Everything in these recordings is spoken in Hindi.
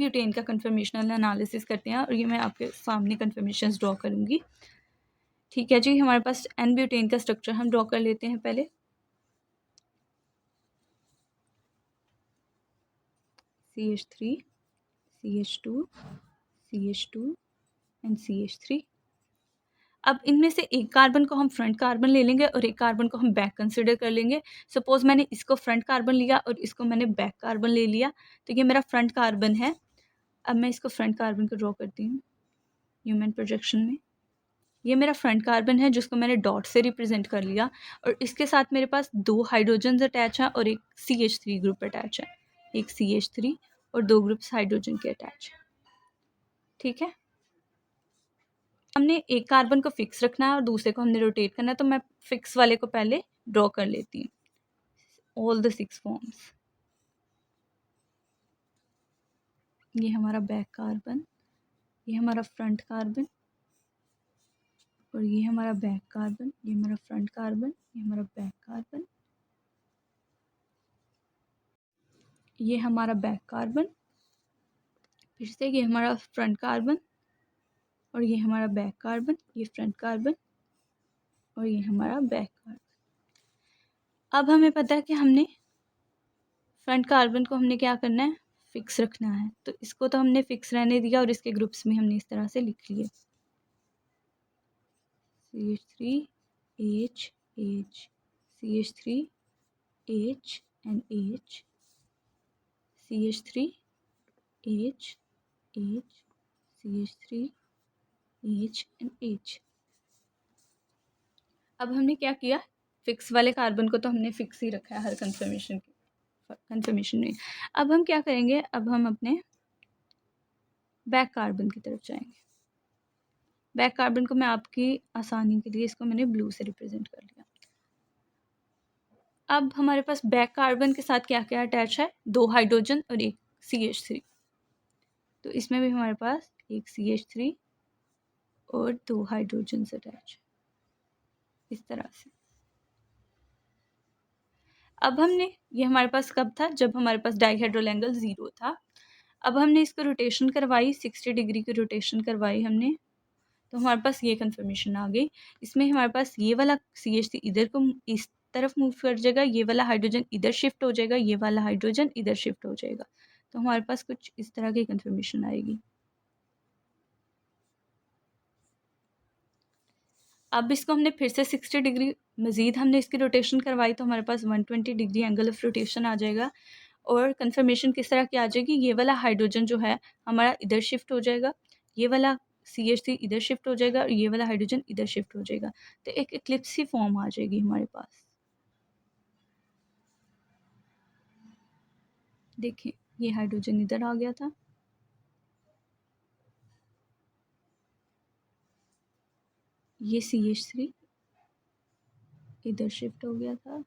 ब्यूटेन का कन्फर्मेशनल एनालिसिस करते हैं और ये मैं आपके सामने कन्फर्मेशंस ड्रॉ करूँगी। ठीक है जी, हमारे पास एन ब्यूटेन का स्ट्रक्चर हम ड्रॉ कर लेते हैं पहले। CH3, CH2, CH2 and CH3। अब इनमें से एक कार्बन को हम फ्रंट कार्बन ले लेंगे और एक कार्बन को हम बैक कंसिडर कर लेंगे। सपोज मैंने इसको फ्रंट कार्बन लिया और इसको मैंने बैक कार्बन ले लिया, तो ये मेरा फ्रंट कार्बन है। अब मैं इसको फ्रंट कार्बन को ड्रॉ करती हूँ ह्यूमन प्रोजेक्शन में। ये मेरा फ्रंट कार्बन है जिसको मैंने डॉट से रिप्रेजेंट कर लिया, और इसके साथ मेरे पास 2 हाइड्रोजन अटैच हैं और एक CH3 ग्रुप अटैच है। एक CH3 और 2 ग्रुप्स हाइड्रोजन के अटैच है। ठीक है, हमने एक कार्बन को फिक्स रखना है और दूसरे को हमने रोटेट करना है, तो मैं फिक्स वाले को पहले ड्रॉ कर लेती हूँ ऑल द 6 फॉर्म्स। ये हमारा बैक कार्बन, ये हमारा फ्रंट कार्बन, और ये हमारा बैक कार्बन, ये हमारा फ्रंट कार्बन, ये हमारा बैक कार्बन, ये हमारा बैक कार्बन, फिर से ये हमारा फ्रंट कार्बन, और ये हमारा बैक कार्बन, ये फ्रंट कार्बन, और ये हमारा बैक कार्बन। अब हमें पता है कि हमने फ्रंट कार्बन को हमने क्या करना है, फिक्स रखना है, तो इसको तो हमने फिक्स रहने दिया और इसके ग्रुप्स में हमने इस तरह से लिख लिए CH3 H H, CH3 H and H, CH3 H H, CH3 H and H। अब हमने क्या किया, फिक्स वाले कार्बन को तो हमने फिक्स ही रखा है हर कंफर्मेशन में। अब हम क्या करेंगे, अब हम अपने बैक कार्बन की तरफ जाएंगे। बैक कार्बन को मैं आपकी आसानी के लिए इसको मैंने ब्लू से रिप्रेजेंट कर लिया। अब हमारे पास बैक कार्बन के साथ क्या क्या अटैच है, 2 हाइड्रोजन और एक CH3। तो इसमें भी हमारे पास एक CH3 और 2 हाइड्रोजन अटैच इस तरह से। अब हमने, ये हमारे पास कब था, जब हमारे पास डाइहेड्रल एंगल 0 था। अब हमने इसको रोटेशन करवाई, 60 डिग्री की रोटेशन करवाई हमने, तो हमारे पास ये कन्फर्मेशन आ गई। इसमें हमारे पास ये वाला CH3 इधर को इस तरफ मूव कर जाएगा, ये वाला हाइड्रोजन इधर शिफ्ट हो जाएगा, ये वाला हाइड्रोजन इधर शिफ्ट हो जाएगा, तो हमारे पास कुछ इस तरह की कन्फर्मेशन आएगी। अब इसको हमने फिर से 60 डिग्री मज़ीद हमने इसकी रोटेशन करवाई, तो हमारे पास 120 डिग्री एंगल ऑफ रोटेशन आ जाएगा। और कन्फर्मेशन किस तरह की आ जाएगी, ये वाला हाइड्रोजन जो है हमारा इधर शिफ्ट हो जाएगा, ये वाला CH3 इधर शिफ्ट हो जाएगा, और ये वाला हाइड्रोजन इधर शिफ्ट हो जाएगा, तो एक एक्लिप्स ही फॉर्म आ जाएगी हमारे पास। देखिए, ये हाइड्रोजन इधर आ गया था, ये CH3 इधर शिफ्ट हो गया था,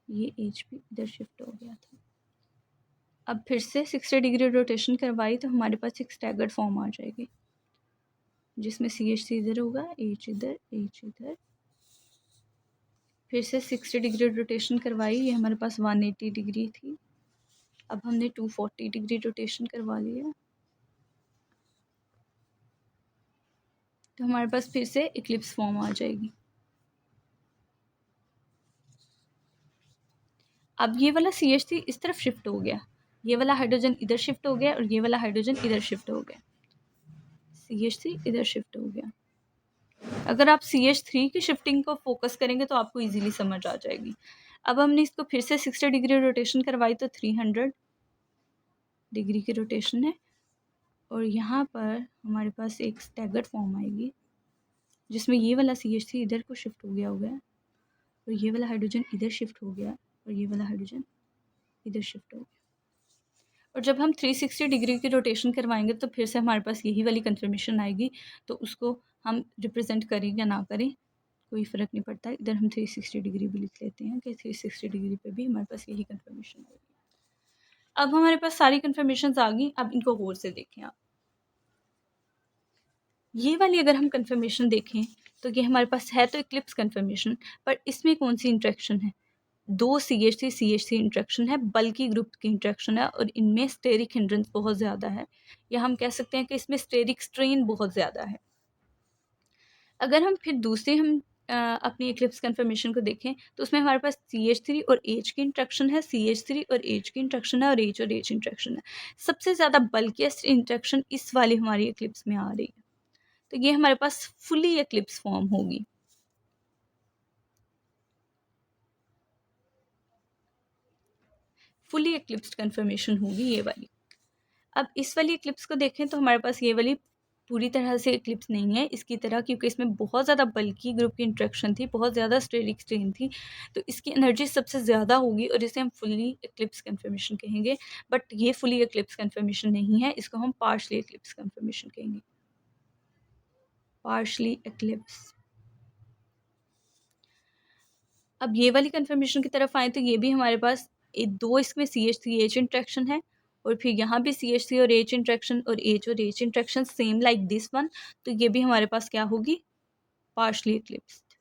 ये H भी इधर शिफ्ट हो गया था। अब फिर से 60 डिग्री रोटेशन करवाई, तो हमारे पास एक स्टैगर्ड फॉर्म आ जाएगी, जिसमें CH3 इधर होगा, H इधर, H इधर। फिर से 60 डिग्री रोटेशन करवाई, ये हमारे पास 180 डिग्री थी, अब हमने 240 डिग्री रोटेशन करवा लिया, तो हमारे पास फिर से इक्लिप्स फॉर्म आ जाएगी। अब ये वाला CH3 इस तरफ शिफ्ट हो गया, ये वाला हाइड्रोजन इधर शिफ्ट हो गया, और ये वाला हाइड्रोजन इधर शिफ्ट हो गया, CH3 इधर शिफ्ट हो गया। अगर आप CH3 की शिफ्टिंग को फोकस करेंगे तो आपको इजीली समझ आ जाएगी। अब हमने इसको फिर से 60 डिग्री रोटेशन करवाई, तो 300 डिग्री की रोटेशन है, और यहाँ पर हमारे पास एक स्टैगर्ड फॉर्म आएगी, जिसमें ये वाला CH3 इधर को शिफ्ट हो गया होगा, और ये वाला हाइड्रोजन इधर शिफ्ट हो गया, और ये वाला हाइड्रोजन इधर शिफ्ट हो गया। और जब हम 360 डिग्री की रोटेशन करवाएंगे तो फिर से हमारे पास यही वाली कन्फर्मेशन आएगी, तो उसको हम रिप्रेजेंट करें या ना करें कोई फ़र्क नहीं पड़ता। इधर हम 360 डिग्री भी लिख लेते हैं कि 360 डिग्री पे भी हमारे पास यही कन्फर्मेशन आएगी। अब हमारे पास सारी कन्फर्मेशन आ गई, अब इनको गौर से देखें आप। ये वाली अगर हम कन्फर्मेशन देखें तो ये हमारे पास है तो इक्लिप्स कन्फर्मेशन, पर इसमें कौन सी इंट्रैक्शन है, दो CH3 इंट्रैक्शन है, बल्कि ग्रुप की इंट्रैक्शन है और इनमें स्टेरिक हिंड्रेंस बहुत ज़्यादा है, या हम कह सकते हैं कि इसमें स्टेरिक स्ट्रेन बहुत ज़्यादा है। अगर हम फिर दूसरे हम अपनी एक्लिप्स कन्फर्मेशन को देखें तो उसमें हमारे पास CH3 और H की इंट्रैक्शन है, CH3 और H की इंट्रैक्शन है और H इंट्रैक्शन है। सबसे ज़्यादा बल्किएस्ट इंट्रैक्शन इस वाली हमारी एक्लिप्स में आ रही है, तो ये हमारे पास फुली एक्लिप्स फॉर्म होगी। फुली एक्लिप्स्ड कन्फर्मेशन होगी ये वाली। अब इस वाली एक्लिप्स को देखें तो हमारे पास ये वाली पूरी तरह से एक्लिप्स नहीं है इसकी तरह, क्योंकि इसमें बहुत ज़्यादा बल्कि ग्रुप की इंट्रैक्शन थी, बहुत ज़्यादा स्टेरिक स्ट्रेन थी, तो इसकी एनर्जी सबसे ज़्यादा होगी और इसे हम फुली एक्लिप्स कन्फर्मेशन कहेंगे। बट ये फुली एक्लिप्स कन्फर्मेशन नहीं है, इसको हम पार्शली एक्लिप्स कन्फर्मेशन कहेंगे। Partially eclipse. अब ये वाली कन्फर्मेशन की तरफ आए तो ये भी हमारे पास दो इसमें CH3H इंट्रैक्शन है और फिर यहाँ भी CH3 और H इंट्रैक्शन और H interaction same like this one, तो ये भी हमारे पास क्या होगी, पार्शली एक्लिप्स्ड।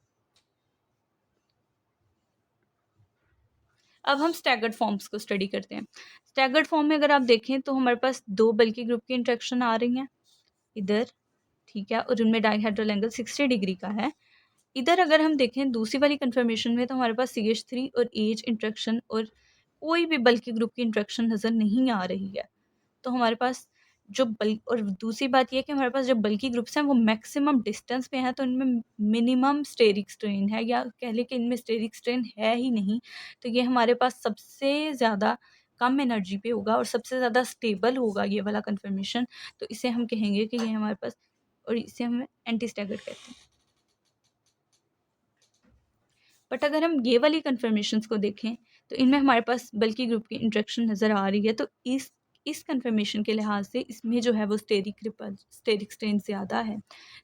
अब हम स्टैगर्ड फॉर्म्स को स्टडी करते हैं। स्टैगर्ड फॉर्म में अगर आप देखें तो हमारे पास दो बल्कि ग्रुप की इंट्रैक्शन आ रही हैं इधर, ठीक है, और उनमें डाइहेड्रल एंगल 60 डिग्री का है। इधर अगर हम देखें दूसरी वाली कन्फर्मेशन में तो हमारे पास CH3 और H इंट्रैक्शन और कोई भी बल्कि ग्रुप की इंट्रैक्शन नज़र नहीं आ रही है। तो हमारे पास जो बल और दूसरी बात ये है कि हमारे पास जो बल्कि ग्रुप्स हैं वो मैक्सिमम डिस्टेंस पे हैं, तो इनमें मिनिमम स्टेरिक स्ट्रेन है, या कह लें कि इनमें स्टेरिक स्ट्रेन है ही नहीं। तो ये हमारे पास सबसे ज़्यादा कम एनर्जी पे होगा और सबसे ज़्यादा स्टेबल होगा ये वाला कन्फर्मेशन। तो इसे हम कहेंगे कि ये हमारे पास, और इसे हम एंटी स्टैगर्ड कहते हैं। बट अगर हम ये वाली कन्फर्मेशंस को देखें तो इनमें हमारे पास बल्कि ग्रुप की इंट्रैक्शन नज़र आ रही है, तो इस कन्फर्मेशन के लिहाज से इसमें जो है वो स्टेरिक स्ट्रेन ज़्यादा है।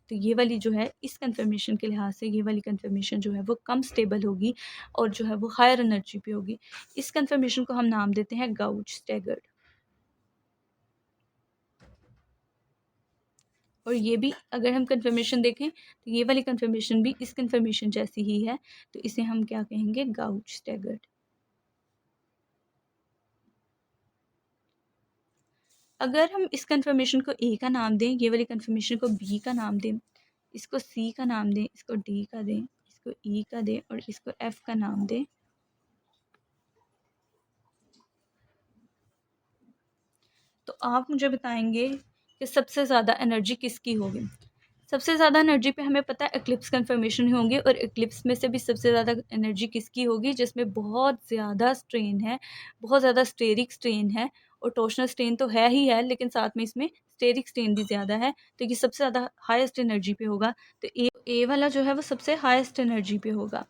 तो ये वाली जो है इस कन्फर्मेशन के लिहाज से ये वाली कन्फर्मेशन जो है वो कम स्टेबल होगी और जो है वो हायर एनर्जी पे होगी। इस कन्फर्मेशन को हम नाम देते हैं गाउच स्टैगर्ड। और ये भी अगर हम कन्फर्मेशन देखें तो ये वाली कन्फर्मेशन भी इस कन्फर्मेशन जैसी ही है, तो इसे हम क्या कहेंगे, गाउच स्टैगर्ड। अगर हम इस कन्फर्मेशन को ए का नाम दें, ये वाली कन्फर्मेशन को बी का नाम दें, इसको सी का नाम दें, इसको डी का दें, इसको ई का दें और इसको एफ का नाम दें, तो आप मुझे बताएंगे कि सबसे ज़्यादा एनर्जी किसकी होगी। सबसे ज़्यादा एनर्जी पे हमें पता है एक्लिप्स कन्फर्मेशन ही होंगे, और एक्लिप्स में से भी सबसे ज़्यादा एनर्जी किसकी होगी, जिसमें बहुत ज़्यादा स्ट्रेन है, बहुत ज़्यादा स्टेरिक स्ट्रेन है, और टॉर्शनल स्ट्रेन तो है ही है लेकिन साथ में इसमें स्टेरिक स्ट्रेन भी ज़्यादा है, तो ये सबसे ज़्यादा हाईएस्ट एनर्जी पे होगा। तो ए वाला जो है वो सबसे हाईएस्ट एनर्जी पे होगा।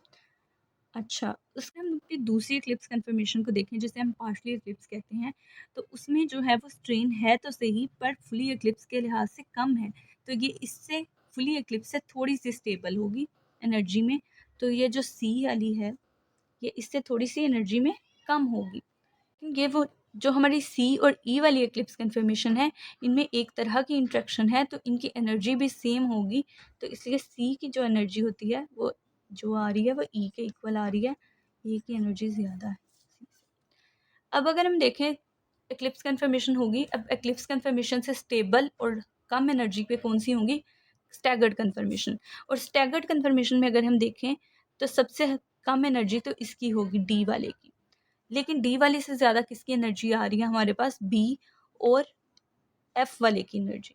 अच्छा, उसमें हम अपनी दूसरी एक्लिप्स कन्फर्मेशन को देखें जिसे हम पार्शली एक्लिप्स कहते हैं, तो उसमें जो है वो स्ट्रेन है तो सही पर फुली एक्लिप्स के लिहाज से कम है, तो ये इससे फुली एक्लिप्स से थोड़ी सी स्टेबल होगी एनर्जी में। तो ये जो सी वाली है ये इससे थोड़ी सी एनर्जी में कम होगी, क्योंकि ये वो जो हमारी सी और ई वाली एक्लिप्स कन्फर्मेशन है इनमें एक तरह की इंट्रैक्शन है तो इनकी एनर्जी भी सेम होगी, तो इसलिए सी की जो एनर्जी होती है वो जो आ रही है वो ई के इक्वल आ रही है, ई की एनर्जी ज़्यादा है। अब अगर हम देखें एक्लिप्स कन्फर्मेशन होगी, अब एक्लिप्स कन्फर्मेशन से स्टेबल और कम एनर्जी पे कौन सी होंगी, स्टैगर्ड कन्फर्मेशन। और स्टैगर्ड कन्फर्मेशन में अगर हम देखें तो सबसे कम एनर्जी तो इसकी होगी डी वाले की, लेकिन डी वाले से ज़्यादा किसकी एनर्जी आ रही है हमारे पास, बी और एफ वाले की एनर्जी।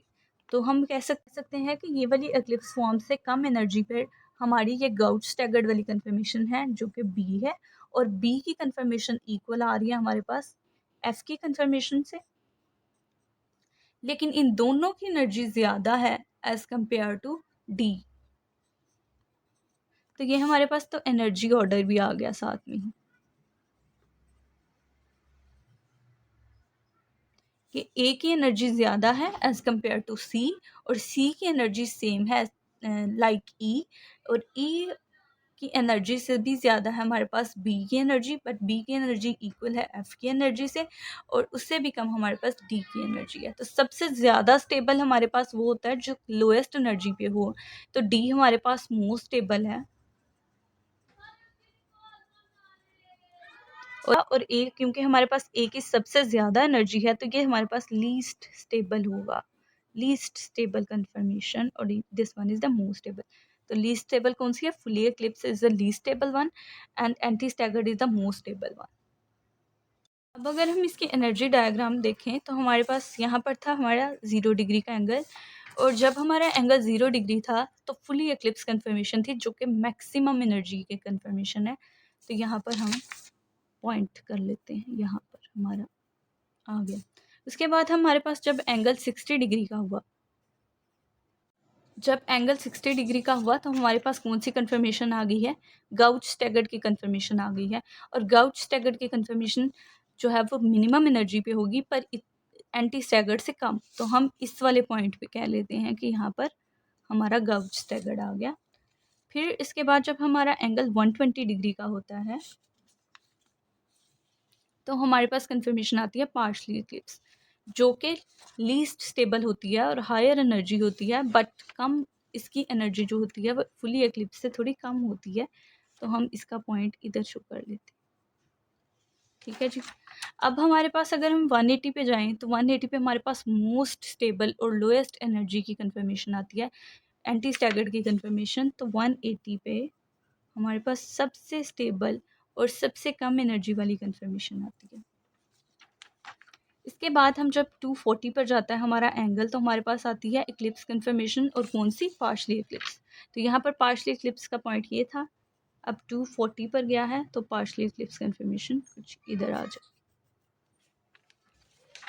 तो हम कह सकते हैं कि ये वाली एक्लिप्स फॉर्म से कम एनर्जी पर हमारी ये गाउच स्टैगर्ड वाली कन्फर्मेशन है जो कि बी है, और बी की कन्फर्मेशन इक्वल आ रही है हमारे पास एफ की कन्फर्मेशन से, लेकिन इन दोनों की एनर्जी ज़्यादा है एज कंपेयर टू डी। तो ये हमारे पास तो एनर्जी ऑर्डर भी आ गया साथ में ही कि ए की एनर्जी ज़्यादा है एज़ कम्पेयर टू सी, और सी की एनर्जी सेम है लाइक ई, और ई की एनर्जी से भी ज़्यादा है हमारे पास बी की एनर्जी, बट बी की एनर्जी इक्वल है एफ की एनर्जी से, और उससे भी कम हमारे पास डी की एनर्जी है। तो सबसे ज़्यादा स्टेबल हमारे पास वो होता है जो लोएस्ट एनर्जी पे हो, तो डी हमारे पास मोस्ट स्टेबल है। और ए, क्योंकि हमारे पास ए की सबसे ज़्यादा एनर्जी है तो ये हमारे पास लीस्ट स्टेबल होगा, लीस्ट स्टेबल कंफर्मेशन, और this one is the most stable. तो लीस्ट स्टेबल कौन सी है? Fully eclipse is the least stable one and anti staggered is the most stable one. अब अगर हम इसकी एनर्जी डायग्राम देखें तो हमारे पास यहाँ पर था हमारा 0 डिग्री का एंगल, और जब हमारा एंगल 0 डिग्री था तो फुली एक्लिप्स कंफर्मेशन थी जो कि मैक्सिमम एनर्जी के कंफर्मेशन है। तो यहाँ पर हम पॉइंट कर लेते हैं, यहाँ पर हमारा आ गया। उसके बाद हमारे पास जब एंगल 60 डिग्री का हुआ, जब एंगल 60 डिग्री का हुआ तो हमारे पास कौन सी कंफर्मेशन आ गई है? गाउच स्टैगर्ड की कंफर्मेशन आ गई है। और गाउच स्टैगर्ड की कंफर्मेशन जो है वो मिनिमम एनर्जी पे होगी पर एंटी स्टैगर्ड से कम। तो हम इस वाले पॉइंट पे कह लेते हैं कि यहाँ पर हमारा गाउच स्टैगर्ड आ गया। फिर इसके बाद जब हमारा एंगल 120 डिग्री का होता है तो हमारे पास कंफर्मेशन आती है पार्शली इक्लिप्स, जो कि लीस्ट स्टेबल होती है और हायर एनर्जी होती है, बट कम इसकी एनर्जी जो होती है वो फुली एक्लिप्स से थोड़ी कम होती है। तो हम इसका पॉइंट इधर शो कर लेते हैं, ठीक है जी। अब हमारे पास अगर हम 180 पे जाएं तो 180 पे हमारे पास मोस्ट स्टेबल और लोएस्ट एनर्जी की कंफर्मेशन आती है, एंटी स्टैगर्ड की कंफर्मेशन। तो 180 पे हमारे पास सबसे स्टेबल और सबसे कम एनर्जी वाली कंफर्मेशन आती है। इसके बाद हम जब 240 पर जाता है हमारा एंगल तो हमारे पास आती है इक्लिप्स कंफर्मेशन, और कौन सी? Partially Eclipse. तो यहाँ पर पार्शली इक्लिप्स का पॉइंट ये था। अब 240 पर गया है तो पार्शली इक्लिप्स कंफर्मेशन कुछ इधर आ जाए।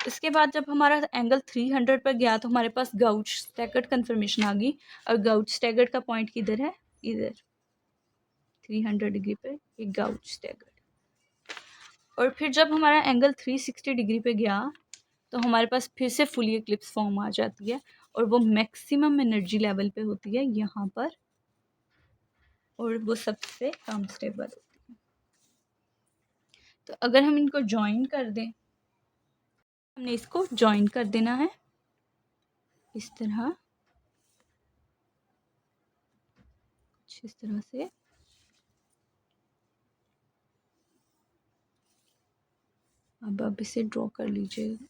इसके बाद जब हमारा एंगल 300 पर गया तो हमारे पास गाउच स्टैगर्ड कंफर्मेशन आ गई, और गाउच स्टैगर्ड का पॉइंट किधर है? इधर 300 डिग्री पे ये गाउच स्टैगर्ड। और फिर जब हमारा एंगल 360 डिग्री पे गया तो हमारे पास फिर से फुली एक्लिप्स फॉर्म आ जाती है, और वो मैक्सिमम एनर्जी लेवल पे होती है यहाँ पर, और वो सबसे कम स्टेबल होती है। तो अगर हम इनको ज्वाइन कर दें, हमने इसको ज्वाइन कर देना है इस तरह, कुछ इस तरह से। अब आप इसे ड्रॉ कर लीजिएगा।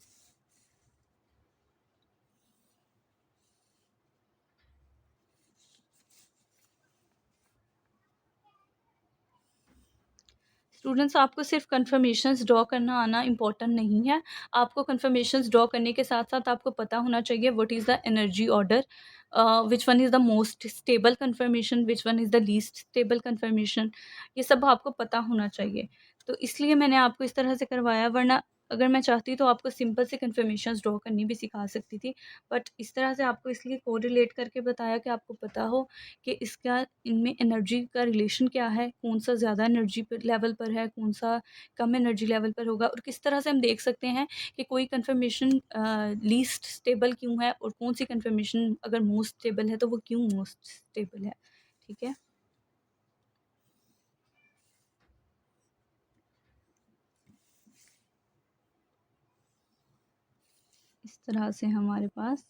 स्टूडेंट्स, आपको सिर्फ कन्फर्मेशंस ड्रॉ करना आना इम्पोर्टेंट नहीं है, आपको कन्फर्मेशंस ड्रॉ करने के साथ साथ आपको पता होना चाहिए what is the energy order, which one is the most stable conformation, which one is the least stable conformation, ये सब आपको पता होना चाहिए। तो इसलिए मैंने आपको इस तरह से करवाया, वरना अगर मैं चाहती तो आपको सिंपल से कन्फर्मेशंस ड्रॉ करनी भी सिखा सकती थी, बट इस तरह से आपको इसलिए कोरिलेट करके बताया कि आपको पता हो कि इसका इनमें एनर्जी का रिलेशन क्या है, कौन-सा ज़्यादा एनर्जी पर लेवल पर है, कौन-सा कम एनर्जी लेवल पर होगा, और किस तरह से हम देख सकते हैं कि कोई कन्फर्मेशन लीस्ट स्टेबल क्यों है और कौन-सी कन्फर्मेशन अगर मोस्ट स्टेबल है तो वो क्यों मोस्ट स्टेबल है, ठीक है? इस तरह से हमारे पास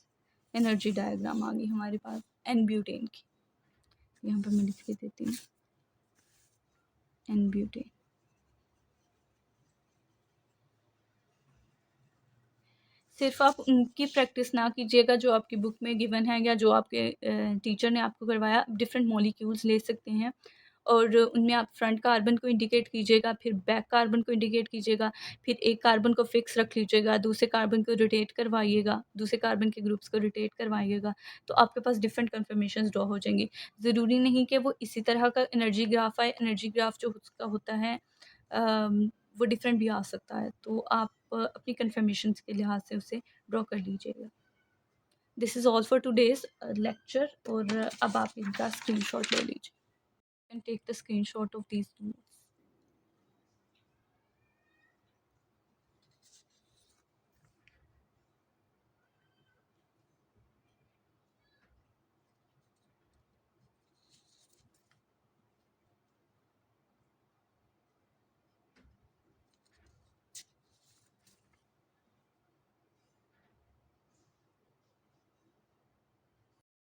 एनर्जी डायग्राम आ गई हमारे पास एन-ब्यूटेन की। यहाँ पर मैं लिख के देती हूँ, एन-ब्यूटेन। सिर्फ आप उनकी प्रैक्टिस ना कीजिएगा जो आपकी बुक में गिवन है या जो आपके टीचर ने आपको करवाया। डिफरेंट मॉलिक्यूल्स ले सकते हैं और उनमें आप फ्रंट कार्बन को इंडिकेट कीजिएगा, फिर बैक कार्बन को इंडिकेट कीजिएगा, फिर एक कार्बन को फिक्स रख लीजिएगा, दूसरे कार्बन को रोटेट करवाइएगा, दूसरे कार्बन के ग्रुप्स को रोटेट करवाइएगा, तो आपके पास डिफरेंट कन्फर्मेशंस ड्रॉ हो जाएंगी। ज़रूरी नहीं कि वो इसी तरह का एनर्जी ग्राफ आए, एनर्जी ग्राफ जो उसका होता है वो डिफरेंट भी आ सकता है, तो आप अपनी कन्फर्मेशंस के लिहाज से उसे ड्रॉ कर लीजिएगा। This is all for today's lecture, और अब आप इनका स्क्रीनशॉट ले लीजिए, can take the screenshot of these to.